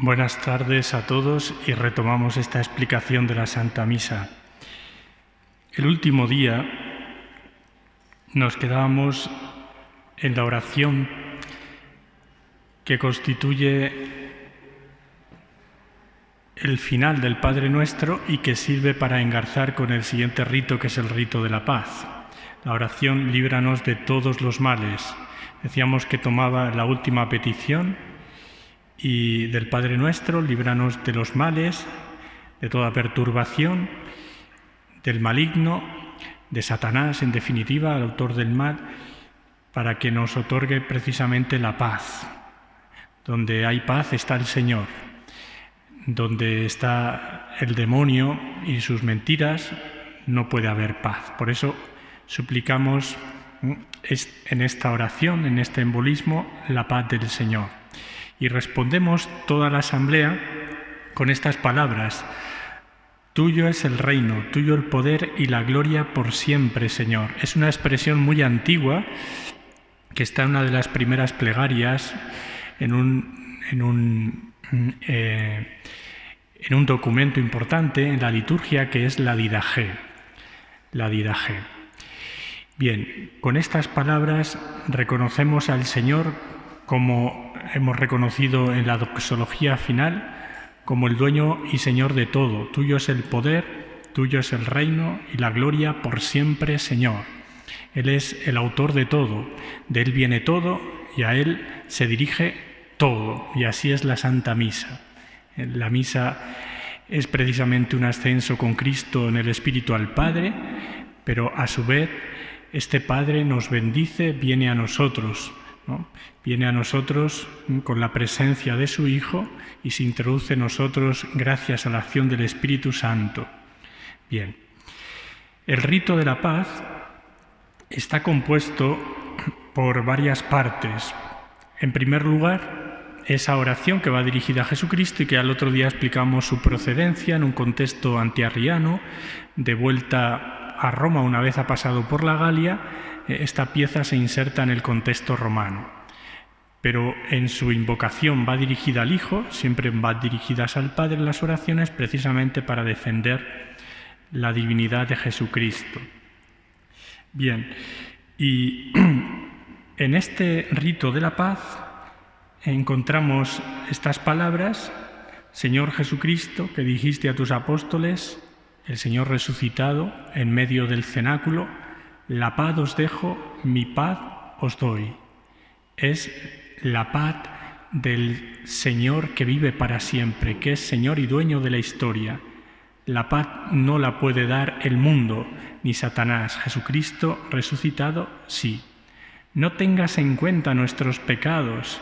Buenas tardes a todos y retomamos esta explicación de la Santa Misa. El último día nos quedábamos en la oración que constituye el final del Padre Nuestro y que sirve para engarzar con el siguiente rito, que es el rito de la paz. La oración líbranos de todos los males. Decíamos que tomaba la última petición y del Padre Nuestro, líbranos de los males, de toda perturbación, del maligno, de Satanás, en definitiva, el autor del mal, para que nos otorgue precisamente la paz. Donde hay paz está el Señor. Donde está el demonio y sus mentiras, no puede haber paz. Por eso suplicamos en esta oración, en este embolismo, la paz del Señor. Y respondemos toda la asamblea con estas palabras: tuyo es el reino, tuyo el poder y la gloria por siempre, Señor. Es una expresión muy antigua que está en una de las primeras plegarias en un documento importante en la liturgia, que es la Didache. La Didache. Bien, con estas palabras reconocemos al Señor, como hemos reconocido en la doxología final, como el dueño y Señor de todo. Tuyo es el poder, tuyo es el reino y la gloria por siempre, Señor. Él es el autor de todo, de Él viene todo y a Él se dirige todo, y así es la Santa Misa. La misa es precisamente un ascenso con Cristo en el Espíritu al Padre, pero a su vez este Padre nos bendice, viene a nosotros, ¿no? Viene a nosotros con la presencia de su Hijo y se introduce en nosotros gracias a la acción del Espíritu Santo. Bien, el rito de la paz está compuesto por varias partes. En primer lugar, esa oración que va dirigida a Jesucristo y que al otro día explicamos su procedencia en un contexto antiarriano, de vuelta a Roma una vez ha pasado por la Galia. Esta pieza se inserta en el contexto romano, pero en su invocación va dirigida al Hijo, siempre van dirigidas al Padre las oraciones, precisamente para defender la divinidad de Jesucristo. Bien, y en este rito de la paz encontramos estas palabras: Señor Jesucristo, que dijiste a tus apóstoles, el Señor resucitado, en medio del cenáculo: la paz os dejo, mi paz os doy. Es la paz del Señor que vive para siempre, que es Señor y dueño de la historia. La paz no la puede dar el mundo ni Satanás. Jesucristo resucitado, sí. No tengas en cuenta nuestros pecados.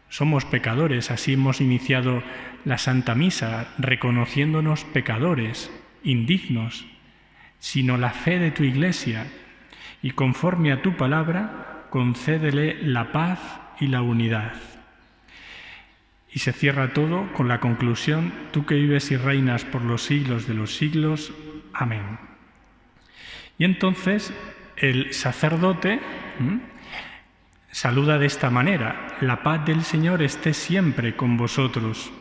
Somos pecadores, así hemos iniciado la Santa Misa, reconociéndonos pecadores, indignos, sino la fe de tu Iglesia, y conforme a tu palabra, concédele la paz y la unidad. Y se cierra todo con la conclusión: tú que vives y reinas por los siglos de los siglos. Amén. Y entonces el sacerdote saluda de esta manera: la paz del Señor esté siempre con vosotros.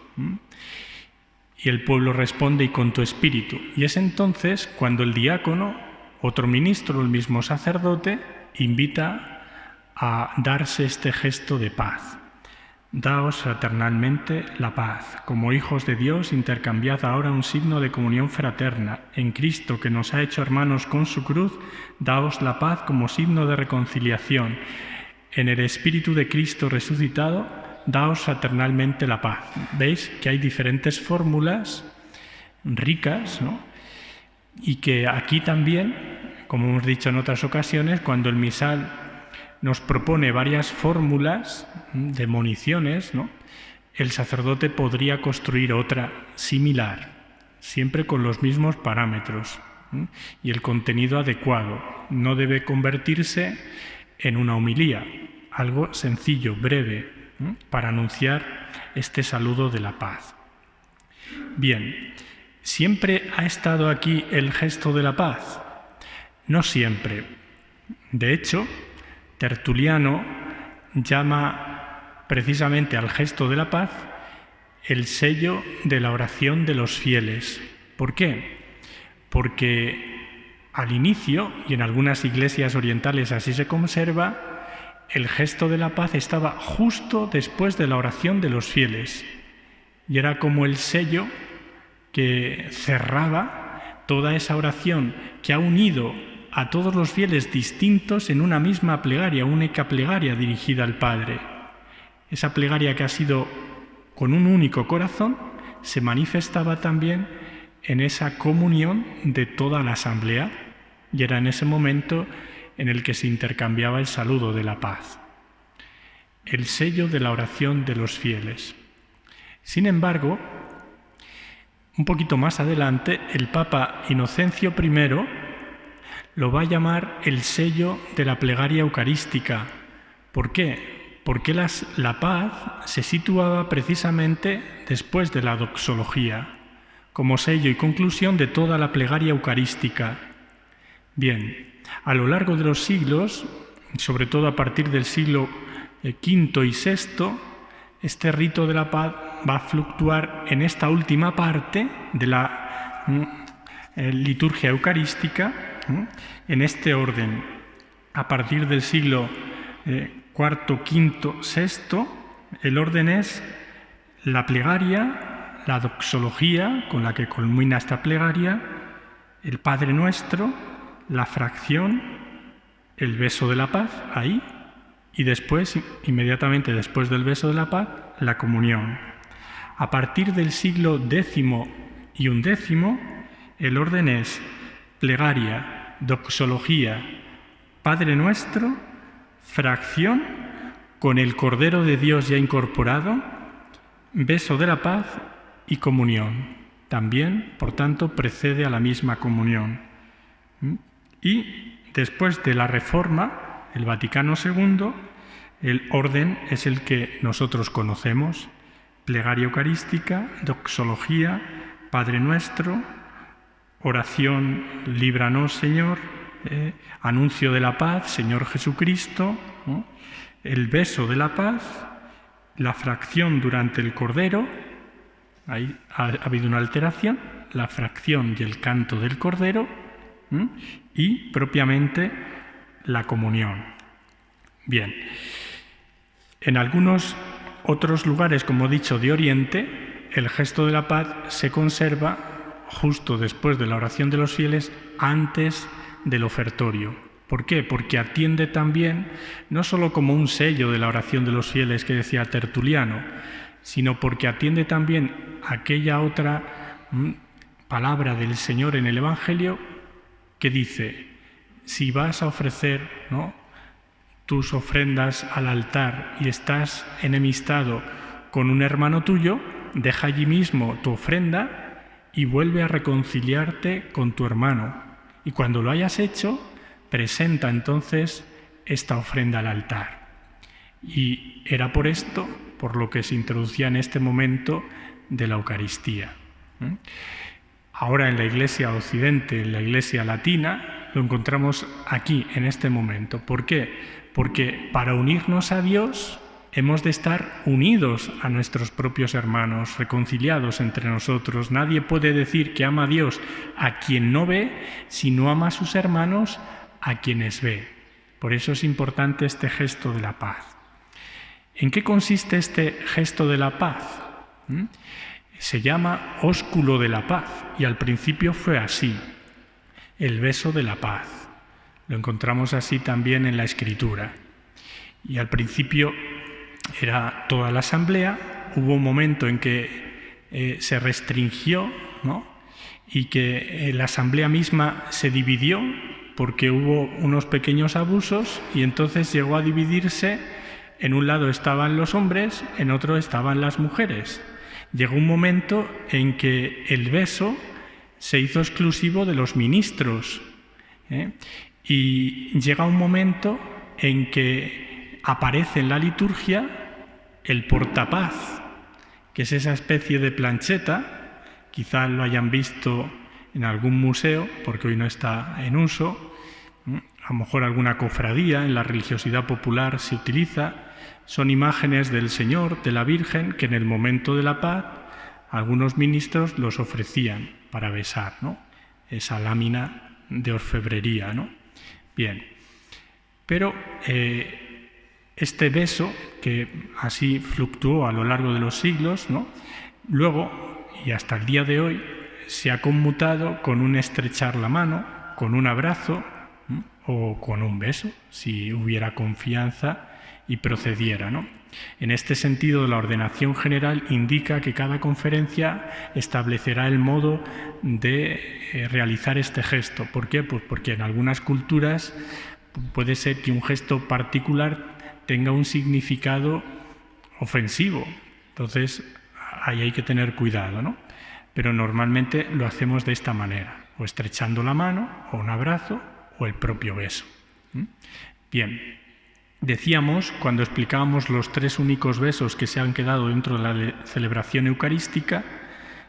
Y el pueblo responde: y con tu espíritu. Y es entonces cuando el diácono, otro ministro, el mismo sacerdote, invita a darse este gesto de paz. Daos fraternalmente la paz. Como hijos de Dios, intercambiad ahora un signo de comunión fraterna. En Cristo, que nos ha hecho hermanos con su cruz, daos la paz como signo de reconciliación. En el Espíritu de Cristo resucitado, daos fraternalmente la paz. ¿Veis que hay diferentes fórmulas ricas, ¿no? Y que aquí también, como hemos dicho en otras ocasiones, cuando el misal nos propone varias fórmulas de moniciones, ¿no?, el sacerdote podría construir otra similar, siempre con los mismos parámetros, y el contenido adecuado. No debe convertirse en una homilía, algo sencillo, breve, para anunciar este saludo de la paz. Bien, ¿siempre ha estado aquí el gesto de la paz? No siempre. De hecho, Tertuliano llama precisamente al gesto de la paz el sello de la oración de los fieles. ¿Por qué? Porque al inicio, y en algunas iglesias orientales así se conserva, el gesto de la paz estaba justo después de la oración de los fieles. Y era como el sello que cerraba toda esa oración que ha unido a todos los fieles distintos en una misma plegaria, única plegaria dirigida al Padre. Esa plegaria que ha sido con un único corazón se manifestaba también en esa comunión de toda la asamblea, y era en ese momento en el que se intercambiaba el saludo de la paz. El sello de la oración de los fieles. Sin embargo, un poquito más adelante, el Papa Inocencio I lo va a llamar el sello de la plegaria eucarística. ¿Por qué? Porque la paz se situaba precisamente después de la doxología, como sello y conclusión de toda la plegaria eucarística. Bien, a lo largo de los siglos, sobre todo a partir del siglo V y VI, este rito de la paz va a fluctuar en esta última parte de la liturgia eucarística, en este orden. A partir del siglo IV, V, VI, el orden es la plegaria, la doxología, con la que culmina esta plegaria, el Padre Nuestro, la fracción, el beso de la paz, ahí, y después, inmediatamente después del beso de la paz, la comunión. A partir del siglo X y XI, el orden es plegaria, doxología, Padre Nuestro, fracción, con el Cordero de Dios ya incorporado, beso de la paz y comunión. También, por tanto, precede a la misma comunión. Y después de la Reforma, el Vaticano II, el orden es el que nosotros conocemos: plegaria eucarística, doxología, Padre Nuestro, oración, líbranos Señor, anuncio de la paz, Señor Jesucristo, ¿no? El beso de la paz, la fracción durante el Cordero, ahí ha habido una alteración, la fracción y el canto del Cordero, y propiamente la comunión. Bien, en algunos otros lugares, como he dicho, de Oriente, el gesto de la paz se conserva justo después de la oración de los fieles, antes del ofertorio. ¿Por qué? Porque atiende también, no solo como un sello de la oración de los fieles que decía Tertuliano, sino porque atiende también aquella otra palabra del Señor en el Evangelio que dice: si vas a ofrecer, ¿no?, tus ofrendas al altar y estás enemistado con un hermano tuyo, deja allí mismo tu ofrenda y vuelve a reconciliarte con tu hermano. Y cuando lo hayas hecho, presenta entonces esta ofrenda al altar. Y era por esto por lo que se introducía en este momento de la Eucaristía. Ahora en la Iglesia Occidente, en la Iglesia Latina, lo encontramos aquí, en este momento. ¿Por qué? Porque para unirnos a Dios hemos de estar unidos a nuestros propios hermanos, reconciliados entre nosotros. Nadie puede decir que ama a Dios a quien no ve, si no ama a sus hermanos a quienes ve. Por eso es importante este gesto de la paz. ¿En qué consiste este gesto de la paz? Se llama ósculo de la paz, y al principio fue así: el beso de la paz. Lo encontramos así también en la Escritura. Y al principio era toda la asamblea. Hubo un momento en que se restringió, ¿no?, y que la asamblea misma se dividió porque hubo unos pequeños abusos, y entonces llegó a dividirse. En un lado estaban los hombres, en otro estaban las mujeres. Llegó un momento en que el beso se hizo exclusivo de los ministros, y llega un momento en que aparece en la liturgia el portapaz, que es esa especie de plancheta. Quizá lo hayan visto en algún museo, porque hoy no está en uso. A lo mejor alguna cofradía en la religiosidad popular se utiliza, son imágenes del Señor, de la Virgen, que en el momento de la paz algunos ministros los ofrecían para besar, ¿no? Esa lámina de orfebrería, ¿no? Bien, pero este beso, que así fluctuó a lo largo de los siglos, ¿no? Luego, y hasta el día de hoy, se ha conmutado con un estrechar la mano, con un abrazo, ¿no? O con un beso, si hubiera confianza y procediera, ¿no? En este sentido, la ordenación general indica que cada conferencia establecerá el modo de realizar este gesto. ¿Por qué? Pues porque en algunas culturas puede ser que un gesto particular tenga un significado ofensivo. Entonces, ahí hay que tener cuidado, ¿no? Pero normalmente lo hacemos de esta manera, o estrechando la mano, o un abrazo, o el propio beso. Bien. Decíamos, cuando explicábamos los 3 únicos besos que se han quedado dentro de la celebración eucarística,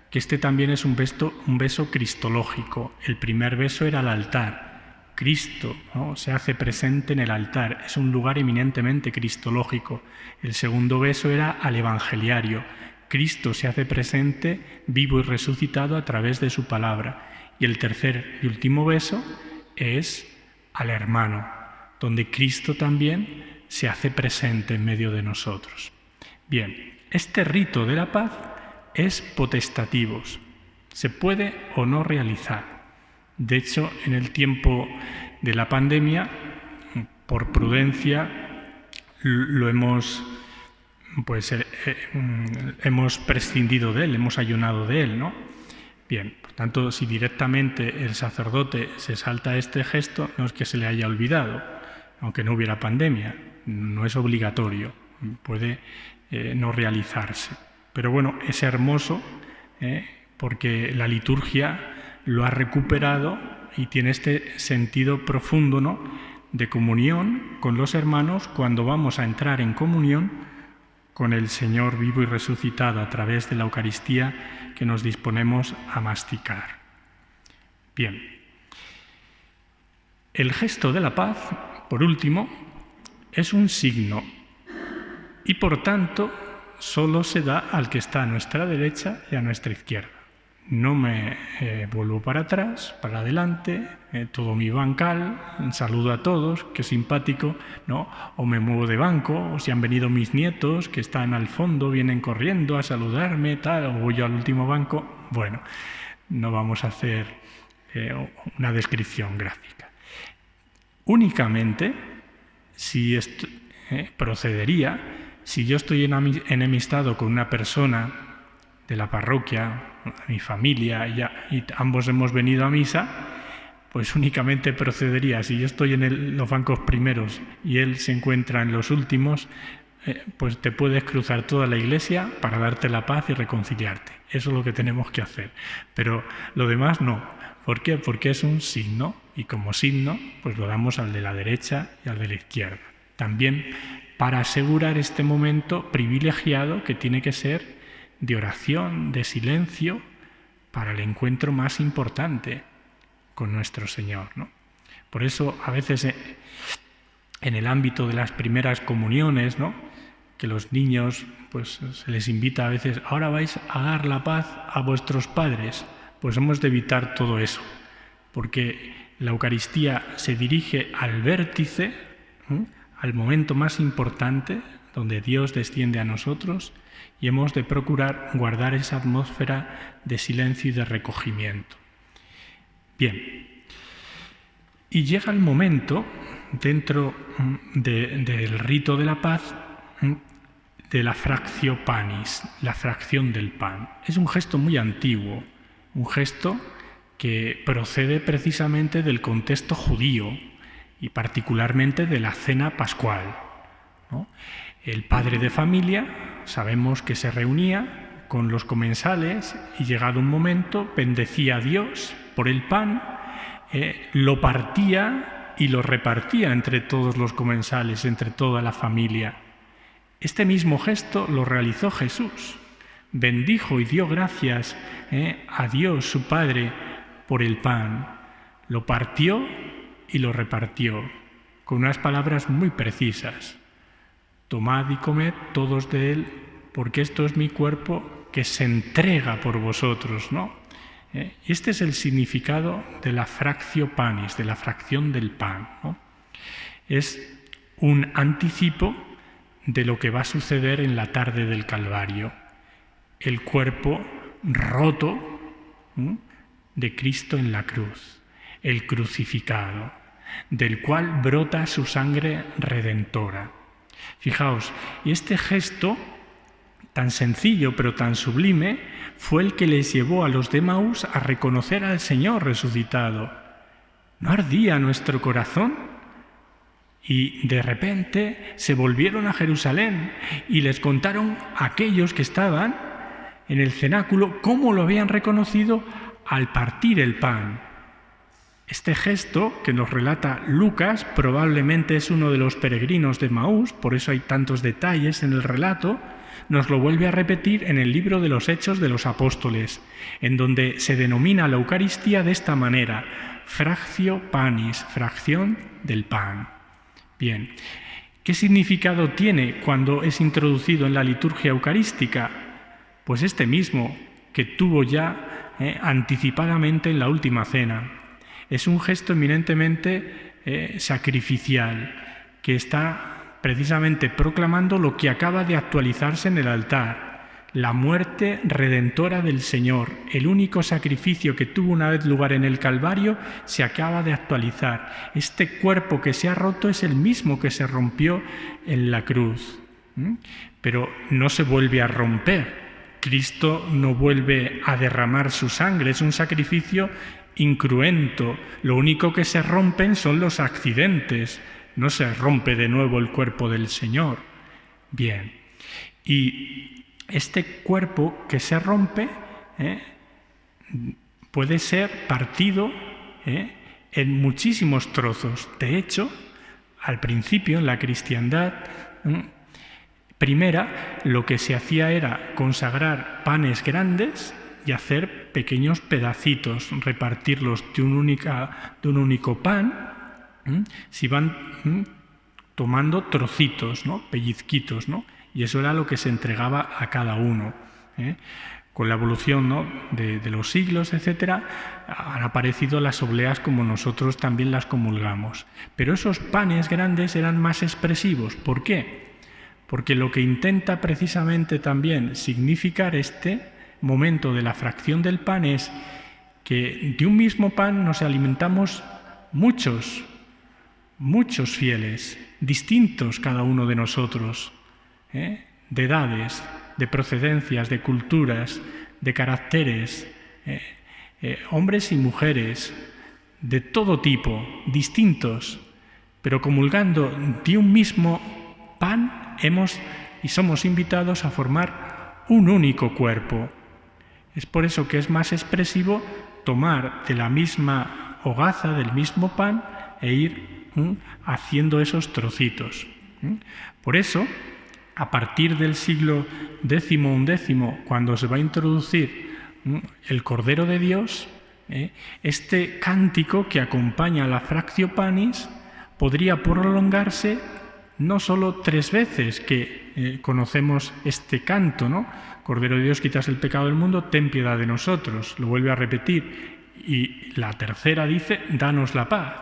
que este también es un beso cristológico. El primer beso era al altar. Cristo, ¿no?, se hace presente en el altar, es un lugar eminentemente cristológico. El segundo beso era al evangeliario. Cristo se hace presente vivo y resucitado a través de su palabra. Y el tercer y último beso es al hermano, donde Cristo también se hace presente en medio de nosotros. Bien, este rito de la paz es potestativo, se puede o no realizar. De hecho, en el tiempo de la pandemia, por prudencia, hemos prescindido de él, hemos ayunado de él, ¿no? Bien, por tanto, si directamente el sacerdote se salta este gesto, no es que se le haya olvidado, aunque no hubiera pandemia, no es obligatorio, puede no realizarse. Pero bueno, es hermoso porque la liturgia lo ha recuperado y tiene este sentido profundo, ¿no?, de comunión con los hermanos cuando vamos a entrar en comunión con el Señor vivo y resucitado a través de la Eucaristía que nos disponemos a masticar. Bien, el gesto de la paz, por último, es un signo y por tanto solo se da al que está a nuestra derecha y a nuestra izquierda. No me vuelvo para atrás, para adelante, todo mi bancal, saludo a todos, qué simpático, ¿no? O me muevo de banco, o si han venido mis nietos que están al fondo, vienen corriendo a saludarme, tal, o voy yo al último banco. Bueno, no vamos a hacer una descripción gráfica. Únicamente, si procedería, si yo estoy enemistado con una persona de la parroquia, mi familia, y ambos hemos venido a misa, pues únicamente procedería, si yo estoy en los bancos primeros y él se encuentra en los últimos, pues te puedes cruzar toda la iglesia para darte la paz y reconciliarte. Eso es lo que tenemos que hacer. Pero lo demás no. ¿Por qué? Porque es un signo, y como signo, pues lo damos al de la derecha y al de la izquierda. También para asegurar este momento privilegiado que tiene que ser de oración, de silencio, para el encuentro más importante con nuestro Señor, ¿no? Por eso, a veces, en el ámbito de las primeras comuniones, ¿no?, que los niños, pues se les invita a veces, ahora vais a dar la paz a vuestros padres, pues hemos de evitar todo eso, porque la Eucaristía se dirige al vértice, al momento más importante, donde Dios desciende a nosotros, y hemos de procurar guardar esa atmósfera de silencio y de recogimiento. Bien, y llega el momento, dentro del rito de la paz, de la fractio panis, la fracción del pan. Es un gesto muy antiguo, un gesto que procede precisamente del contexto judío y particularmente de la cena pascual, ¿no? El padre de familia, sabemos que se reunía con los comensales y llegado un momento bendecía a Dios por el pan, lo partía y lo repartía entre todos los comensales, entre toda la familia. Este mismo gesto lo realizó Jesús. Bendijo y dio gracias a Dios, su Padre, por el pan. Lo partió y lo repartió con unas palabras muy precisas. tomad y comed todos de él, porque esto es mi cuerpo que se entrega por vosotros, ¿no? Este es el significado de la fractio panis, de la fracción del pan, ¿no? Es un anticipo de lo que va a suceder en la tarde del Calvario. El cuerpo roto, ¿no?, de Cristo en la cruz, el crucificado, del cual brota su sangre redentora. Fijaos, y este gesto tan sencillo pero tan sublime fue el que les llevó a los de Emaús a reconocer al Señor resucitado. ¿No ardía nuestro corazón? Y de repente se volvieron a Jerusalén y les contaron a aquellos que estaban en el cenáculo cómo lo habían reconocido al partir el pan. Este gesto que nos relata Lucas probablemente es uno de los peregrinos de Emaús, por eso hay tantos detalles en el relato. Nos lo vuelve a repetir en el libro de los Hechos de los Apóstoles, en donde se denomina la Eucaristía de esta manera: fractio panis, fracción del pan. Bien, ¿qué significado tiene cuando es introducido en la liturgia eucarística? Pues este mismo que tuvo ya anticipadamente en la última cena. Es un gesto eminentemente sacrificial, que está precisamente proclamando lo que acaba de actualizarse en el altar: la muerte redentora del Señor. El único sacrificio que tuvo una vez lugar en el Calvario se acaba de actualizar. Este cuerpo que se ha roto es el mismo que se rompió en la cruz, pero no se vuelve a romper. Cristo no vuelve a derramar su sangre, es un sacrificio incruento. Lo único que se rompen son los accidentes, no se rompe de nuevo el cuerpo del Señor. Bien, y este cuerpo que se rompe puede ser partido en muchísimos trozos. De hecho, al principio en la cristiandad primera, lo que se hacía era consagrar panes grandes y hacer pequeños pedacitos, repartirlos de un único pan. Se iban tomando trocitos, ¿no?, pellizquitos, ¿no?, y eso era lo que se entregaba a cada uno. Con la evolución, ¿no?, de los siglos, etcétera, han aparecido las obleas como nosotros también las comulgamos. Pero esos panes grandes eran más expresivos. ¿Por qué? Porque lo que intenta precisamente también significar este momento de la fracción del pan es que de un mismo pan nos alimentamos muchos fieles, distintos cada uno de nosotros, de edades, de procedencias, de culturas, de caracteres, hombres y mujeres, de todo tipo, distintos, pero comulgando de un mismo pan somos invitados a formar un único cuerpo. Es por eso que es más expresivo tomar de la misma hogaza, del mismo pan, e ir haciendo esos trocitos. Por eso, a partir del siglo X, cuando se va a introducir el Cordero de Dios, este cántico que acompaña a la fractio panis podría prolongarse no solo 3 veces, que conocemos este canto, ¿no? Cordero de Dios, quitas el pecado del mundo, ten piedad de nosotros. Lo vuelve a repetir. Y la tercera dice, danos la paz.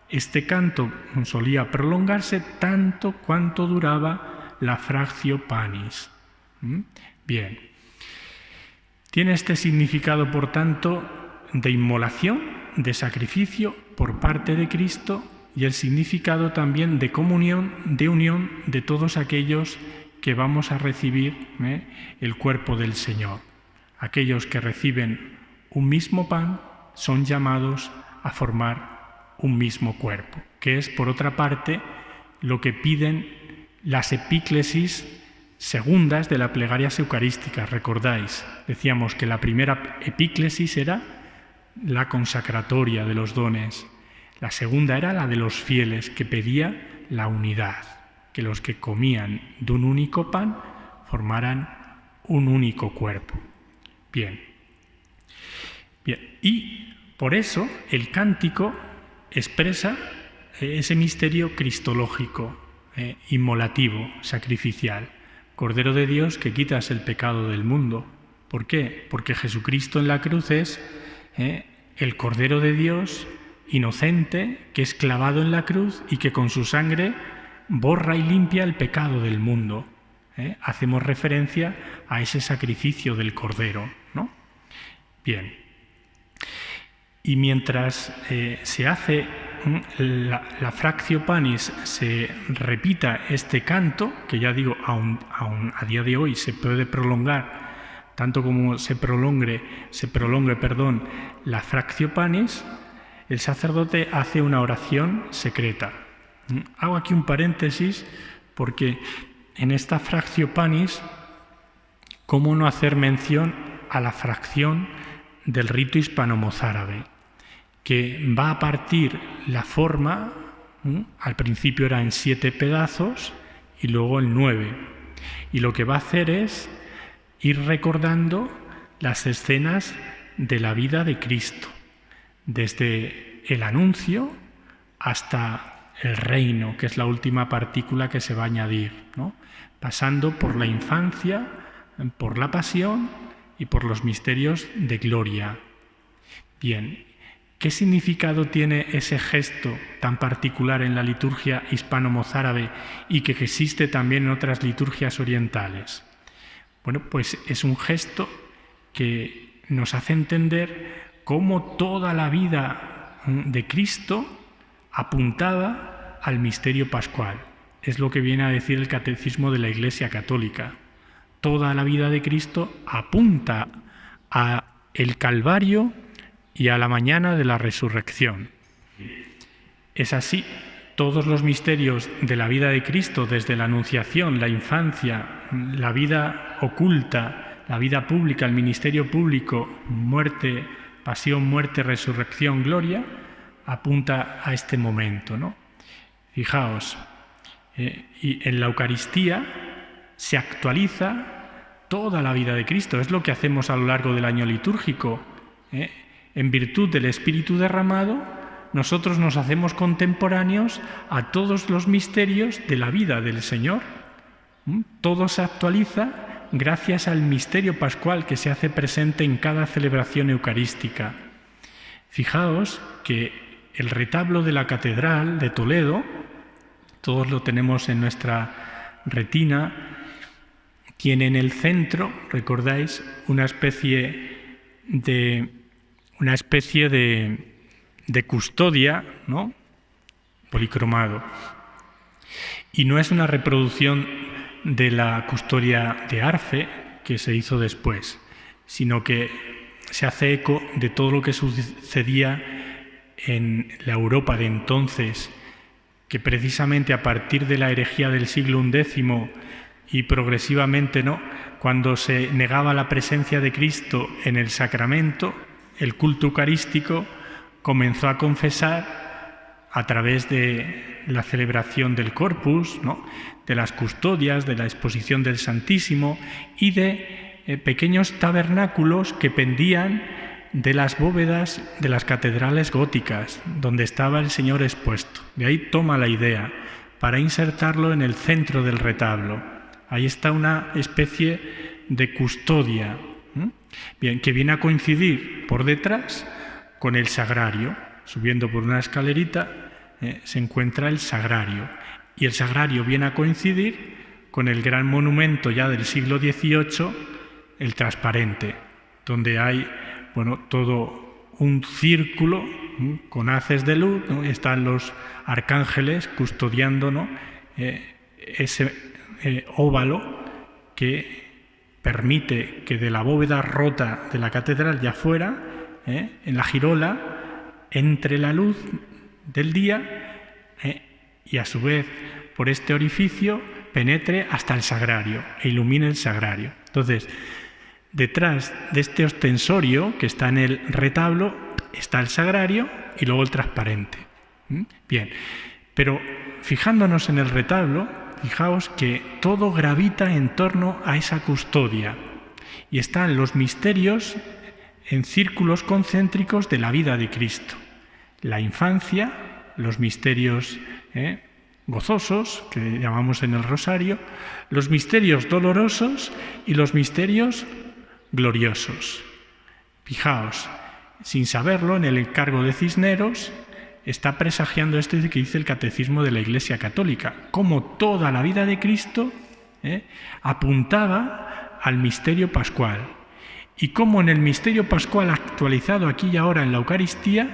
Este canto solía prolongarse tanto cuanto duraba la fractio panis. Bien. Tiene este significado, por tanto, de inmolación, de sacrificio por parte de Cristo, y el significado también de comunión, de unión de todos aquellos que vamos a recibir el cuerpo del Señor. Aquellos que reciben un mismo pan son llamados a formar un mismo cuerpo, que es, por otra parte, lo que piden las epíclesis segundas de las plegarias eucarísticas. Recordáis, decíamos que la primera epíclesis era la consacratoria de los dones. La segunda era la de los fieles, que pedía la unidad, que los que comían de un único pan formaran un único cuerpo. Bien. Y por eso el cántico expresa ese misterio cristológico, inmolativo, sacrificial. Cordero de Dios que quitas el pecado del mundo. ¿Por qué? Porque Jesucristo en la cruz es el Cordero de Dios inocente que es clavado en la cruz y que con su sangre borra y limpia el pecado del mundo. Hacemos referencia a ese sacrificio del Cordero, ¿no? Bien. Y mientras se hace la Fractio Panis, se repita este canto, que ya digo, aún a día de hoy se puede prolongar, tanto como se prolongue, la Fractio Panis, el sacerdote hace una oración secreta. Hago aquí un paréntesis porque en esta Fractio Panis, ¿cómo no hacer mención a la fracción del rito hispano-mozárabe, que va a partir la forma, al principio era en 7 pedazos y luego en 9, y lo que va a hacer es ir recordando las escenas de la vida de Cristo, desde el anuncio hasta el reino, que es la última partícula que se va a añadir, ¿no? Pasando por la infancia, por la pasión y por los misterios de gloria. Bien, ¿qué significado tiene ese gesto tan particular en la liturgia hispano-mozárabe y que existe también en otras liturgias orientales? Bueno, pues es un gesto que nos hace entender cómo toda la vida de Cristo apuntaba al misterio pascual. Es lo que viene a decir el Catecismo de la Iglesia Católica. Toda la vida de Cristo apunta a el Calvario y a la mañana de la resurrección. Es así, todos los misterios de la vida de Cristo, desde la Anunciación, la infancia, la vida oculta, la vida pública, el ministerio público, muerte, pasión, muerte, resurrección, gloria, apunta a este momento, ¿no? Fijaos, y en la Eucaristía se actualiza toda la vida de Cristo. Es lo que hacemos a lo largo del año litúrgico. En virtud del Espíritu derramado, nosotros nos hacemos contemporáneos a todos los misterios de la vida del Señor. Todo se actualiza gracias al misterio pascual que se hace presente en cada celebración eucarística. Fijaos que el retablo de la Catedral de Toledo, todos lo tenemos en nuestra retina, tiene en el centro, recordáis, una especie de custodia, ¿no? Policromado. Y no es una reproducción de la custodia de Arfe, que se hizo después, sino que se hace eco de todo lo que sucedía en la Europa de entonces, que precisamente a partir de la herejía del siglo XI y progresivamente, ¿no?, cuando se negaba la presencia de Cristo en el sacramento, el culto eucarístico comenzó a confesar a través de la celebración del Corpus, ¿no?, de las custodias, de la exposición del Santísimo y de pequeños tabernáculos que pendían de las bóvedas de las catedrales góticas, donde estaba el Señor expuesto. De ahí toma la idea para insertarlo en el centro del retablo. Ahí está una especie de custodia, bien, que viene a coincidir por detrás con el sagrario. Subiendo por una escalerita se encuentra el sagrario. Y el sagrario viene a coincidir con el gran monumento ya del siglo XVIII, el transparente, donde hay, bueno, todo un círculo con haces de luz, ¿no? Están los arcángeles custodiando, ¿no?, ese óvalo que permite que de la bóveda rota de la catedral ya fuera, en la girola, entre la luz del día y a su vez por este orificio penetre hasta el sagrario e ilumine el sagrario. Entonces, detrás de este ostensorio que está en el retablo está el sagrario y luego el transparente. Bien, pero fijándonos en el retablo, fijaos que todo gravita en torno a esa custodia y están los misterios en círculos concéntricos de la vida de Cristo. La infancia, los misterios gozosos, que llamamos en el rosario, los misterios dolorosos y los misterios gloriosos. Fijaos, sin saberlo, en el encargo de Cisneros está presagiando esto que dice el Catecismo de la Iglesia Católica, como toda la vida de Cristo apuntaba al misterio pascual, y cómo en el misterio pascual actualizado aquí y ahora en la Eucaristía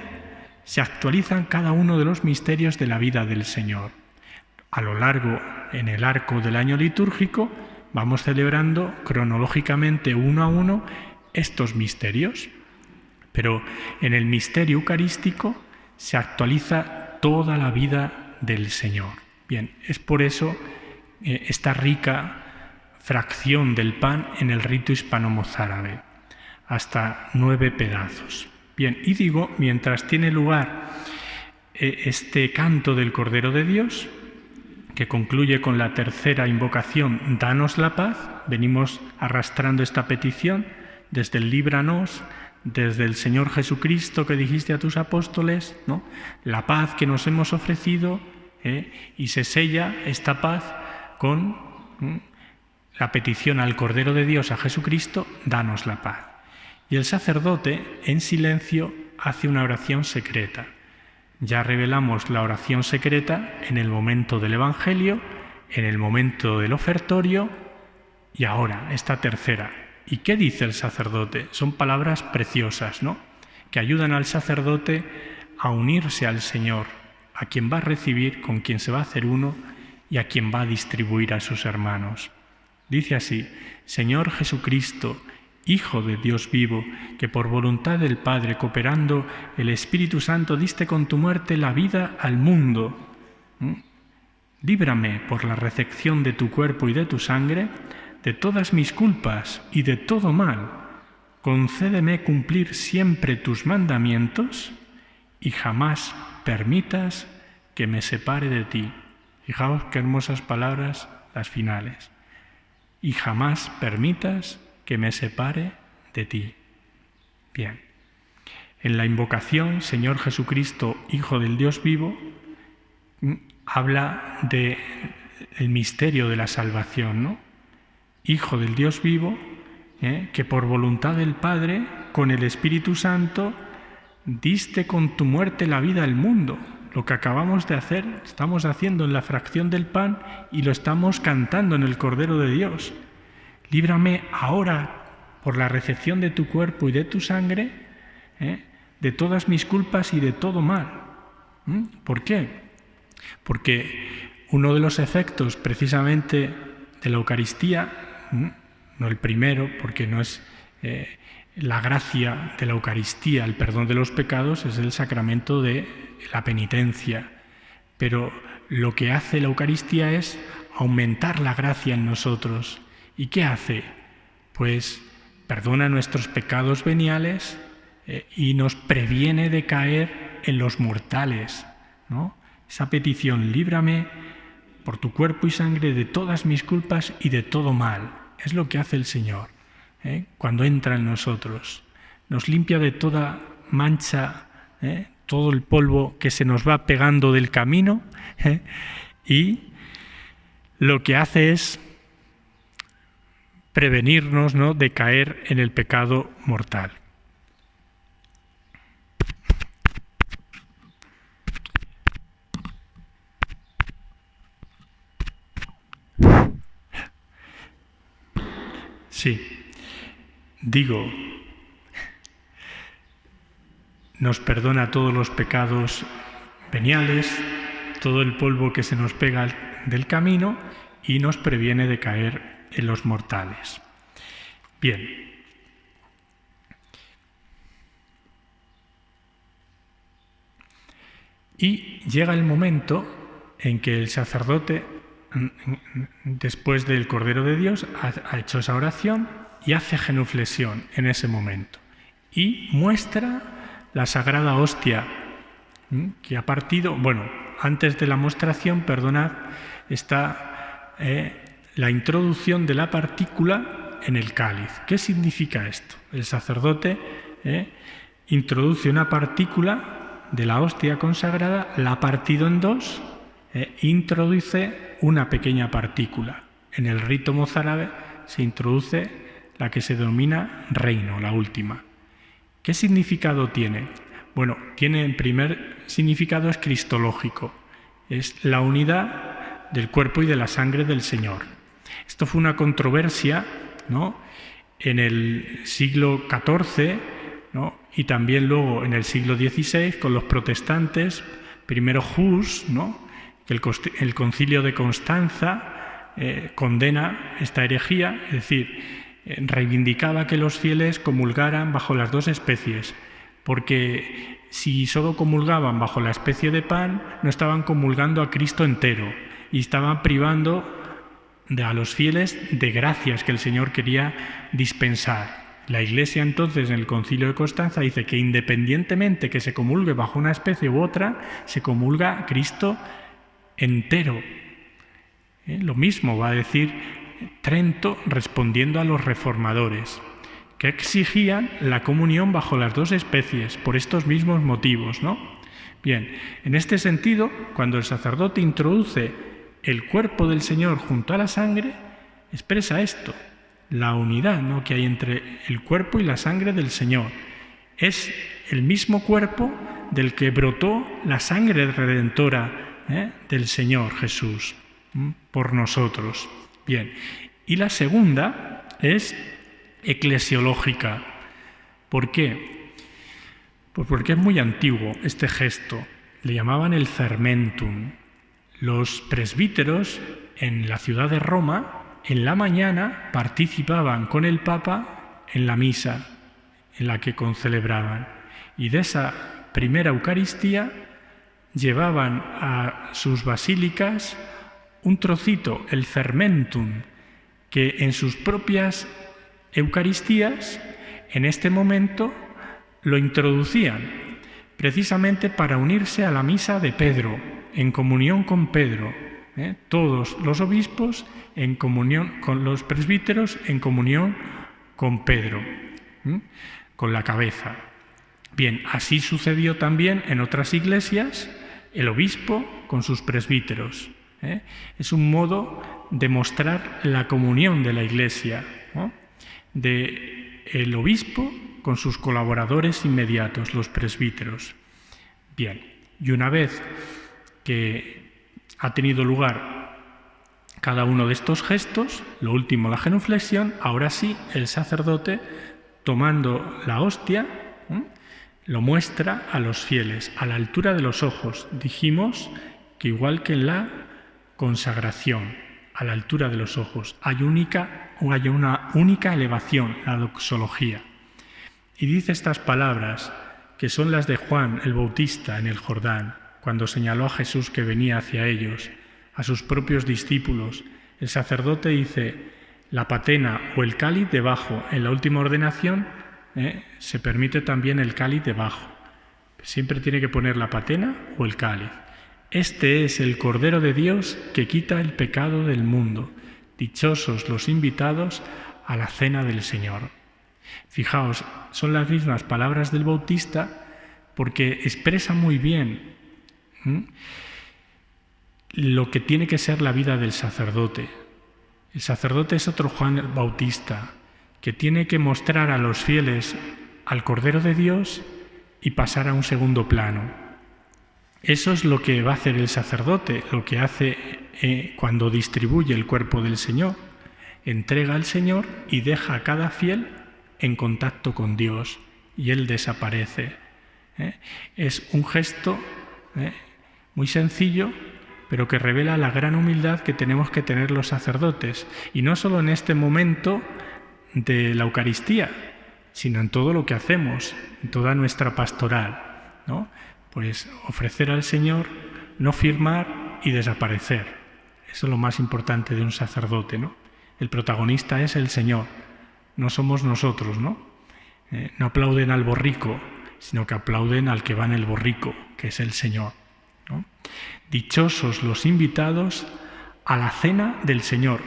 se actualizan cada uno de los misterios de la vida del Señor. A lo largo, en el arco del año litúrgico, vamos celebrando cronológicamente uno a uno estos misterios, pero en el misterio eucarístico se actualiza toda la vida del Señor. Bien, es por eso esta rica fracción del pan en el rito hispano-mozárabe, hasta 9 pedazos. Bien, y digo, mientras tiene lugar este canto del Cordero de Dios, que concluye con la tercera invocación, danos la paz, venimos arrastrando esta petición desde el líbranos, desde el Señor Jesucristo que dijiste a tus apóstoles, ¿no? La paz que nos hemos ofrecido, y se sella esta paz con la petición al Cordero de Dios, a Jesucristo, danos la paz. Y el sacerdote, en silencio, hace una oración secreta. Ya revelamos la oración secreta en el momento del Evangelio, en el momento del ofertorio y ahora, esta tercera. ¿Y qué dice el sacerdote? Son palabras preciosas, ¿no? Que ayudan al sacerdote a unirse al Señor, a quien va a recibir, con quien se va a hacer uno y a quien va a distribuir a sus hermanos. Dice así: Señor Jesucristo, Hijo de Dios vivo, que por voluntad del Padre, cooperando el Espíritu Santo, diste con tu muerte la vida al mundo. Líbrame por la recepción de tu cuerpo y de tu sangre de todas mis culpas y de todo mal. Concédeme cumplir siempre tus mandamientos y jamás permitas que me separe de ti. Fijaos qué hermosas palabras las finales. Y jamás permitas que me separe de ti. Bien. En la invocación, Señor Jesucristo, Hijo del Dios vivo, habla del misterio de la salvación, ¿no? Hijo del Dios vivo, que por voluntad del Padre, con el Espíritu Santo, diste con tu muerte la vida al mundo. Lo que acabamos de hacer, estamos haciendo en la fracción del pan y lo estamos cantando en el Cordero de Dios. Líbrame ahora, por la recepción de tu cuerpo y de tu sangre, de todas mis culpas y de todo mal. ¿Por qué? Porque uno de los efectos precisamente de la Eucaristía, no el primero, porque no es la gracia de la Eucaristía, el perdón de los pecados, es el sacramento de la penitencia. Pero lo que hace la Eucaristía es aumentar la gracia en nosotros. ¿Y qué hace? Pues perdona nuestros pecados veniales y nos previene de caer en los mortales, ¿no? Esa petición, líbrame por tu cuerpo y sangre de todas mis culpas y de todo mal. Es lo que hace el Señor cuando entra en nosotros. Nos limpia de toda mancha, todo el polvo que se nos va pegando del camino, y lo que hace es prevenirnos, ¿no?, de caer en el pecado mortal. Sí, digo, nos perdona todos los pecados veniales, todo el polvo que se nos pega del camino y nos previene de caer en los mortales. Bien. Y llega el momento en que el sacerdote, después del Cordero de Dios, ha hecho esa oración y hace genuflexión en ese momento. Y muestra la sagrada hostia que ha partido. Bueno, antes de la mostración, perdonad, está la introducción de la partícula en el cáliz. ¿Qué significa esto? El sacerdote introduce una partícula de la hostia consagrada, la ha partido en dos, introduce una pequeña partícula. En el rito mozárabe se introduce la que se denomina reino, la última. ¿Qué significado tiene? Bueno, el primer significado es cristológico, es la unidad del cuerpo y de la sangre del Señor. Esto fue una controversia, ¿no?, en el siglo XIV, ¿no?, y también luego en el siglo XVI con los protestantes. Primero Hus, ¿no?, que el concilio de Constanza condena esta herejía, es decir, reivindicaba que los fieles comulgaran bajo las dos especies, porque si solo comulgaban bajo la especie de pan, no estaban comulgando a Cristo entero y estaban privando a los fieles de gracias que el Señor quería dispensar. La Iglesia entonces en el Concilio de Constanza dice que independientemente que se comulgue bajo una especie u otra, se comulga a Cristo entero. Lo mismo va a decir Trento respondiendo a los reformadores, que exigían la comunión bajo las dos especies por estos mismos motivos, ¿no? Bien, en este sentido, cuando el sacerdote introduce el cuerpo del Señor junto a la sangre, expresa esto, la unidad, ¿no?, que hay entre el cuerpo y la sangre del Señor. Es el mismo cuerpo del que brotó la sangre redentora del Señor Jesús por nosotros. Bien, y la segunda es eclesiológica. ¿Por qué? Pues porque es muy antiguo este gesto. Le llamaban el fermentum. Los presbíteros en la ciudad de Roma, en la mañana, participaban con el Papa en la misa en la que concelebraban. Y de esa primera Eucaristía llevaban a sus basílicas un trocito, el fermentum, que en sus propias Eucaristías, en este momento, lo introducían, precisamente para unirse a la misa de Pedro, en comunión con Pedro. Todos los obispos en comunión con los presbíteros, en comunión con Pedro, con la cabeza. Bien, así sucedió también en otras iglesias, el obispo con sus presbíteros. Es un modo de mostrar la comunión de la Iglesia, ¿no?, de el obispo con sus colaboradores inmediatos, los presbíteros. Bien, y una vez que ha tenido lugar cada uno de estos gestos, lo último, la genuflexión, ahora sí, el sacerdote, tomando la hostia, lo muestra a los fieles, a la altura de los ojos. Dijimos que igual que en la consagración, a la altura de los ojos, hay una única elevación, la doxología. Y dice estas palabras, que son las de Juan el Bautista en el Jordán, cuando señaló a Jesús que venía hacia ellos, a sus propios discípulos. El sacerdote dice, la patena o el cáliz debajo. En la última ordenación se permite también el cáliz debajo. Siempre tiene que poner la patena o el cáliz. Este es el Cordero de Dios que quita el pecado del mundo. Dichosos los invitados a la cena del Señor. Fijaos, son las mismas palabras del Bautista porque expresa muy bien lo que tiene que ser la vida del sacerdote. El sacerdote es otro Juan el Bautista, que tiene que mostrar a los fieles al Cordero de Dios y pasar a un segundo plano. Eso es lo que va a hacer el sacerdote, lo que hace cuando distribuye el cuerpo del Señor. Entrega al Señor y deja a cada fiel en contacto con Dios y Él desaparece. Es un gesto muy sencillo, pero que revela la gran humildad que tenemos que tener los sacerdotes, y no solo en este momento de la Eucaristía, sino en todo lo que hacemos, en toda nuestra pastoral, ¿no? Pues ofrecer al Señor, no firmar y desaparecer. Eso es lo más importante de un sacerdote, ¿no? El protagonista es el Señor, no somos nosotros, ¿no? No aplauden al borrico, sino que aplauden al que va en el borrico, que es el Señor, ¿no? Dichosos los invitados a la cena del Señor.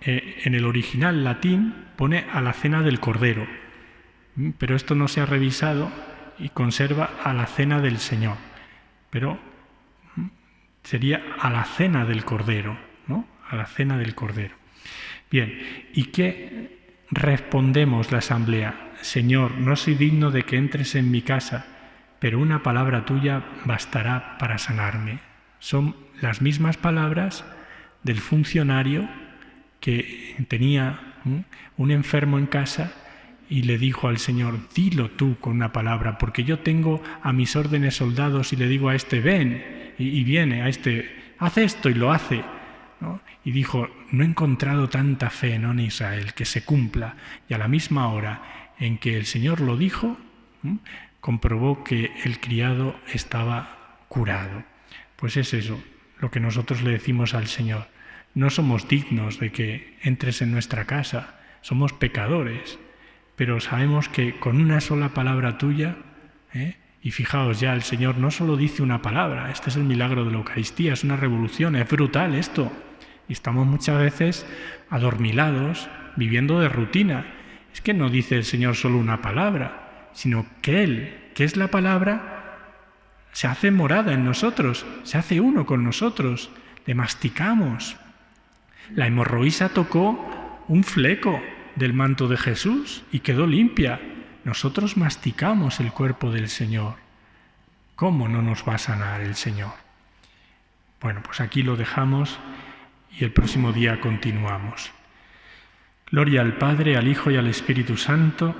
En el original latín pone a la cena del Cordero, pero esto no se ha revisado y conserva a la cena del Señor. Pero Sería a la cena del Cordero, ¿no? A la cena del Cordero. Bien, ¿y qué respondemos la asamblea? Señor, no soy digno de que entres en mi casa, pero una palabra tuya bastará para sanarme. Son las mismas palabras del funcionario que tenía un enfermo en casa y le dijo al Señor, dilo tú con una palabra, porque yo tengo a mis órdenes soldados y le digo a este, ven, y viene, a este, haz esto y lo hace, ¿no? Y dijo, no he encontrado tanta fe, ¿no?, en Israel, que se cumpla. Y a la misma hora en que el Señor lo dijo, comprobó que el criado estaba curado. Pues es eso lo que nosotros le decimos al Señor. No somos dignos de que entres en nuestra casa, somos pecadores, pero sabemos que con una sola palabra tuya, y fijaos ya, el Señor no solo dice una palabra, este es el milagro de la Eucaristía, es una revolución, es brutal esto. Y estamos muchas veces adormilados, viviendo de rutina. Es que no dice el Señor solo una palabra, sino que Él, que es la palabra, se hace morada en nosotros, se hace uno con nosotros, le masticamos. La hemorroísa tocó un fleco del manto de Jesús y quedó limpia. Nosotros masticamos el cuerpo del Señor. ¿Cómo no nos va a sanar el Señor? Bueno, pues aquí lo dejamos y el próximo día continuamos. Gloria al Padre, al Hijo y al Espíritu Santo,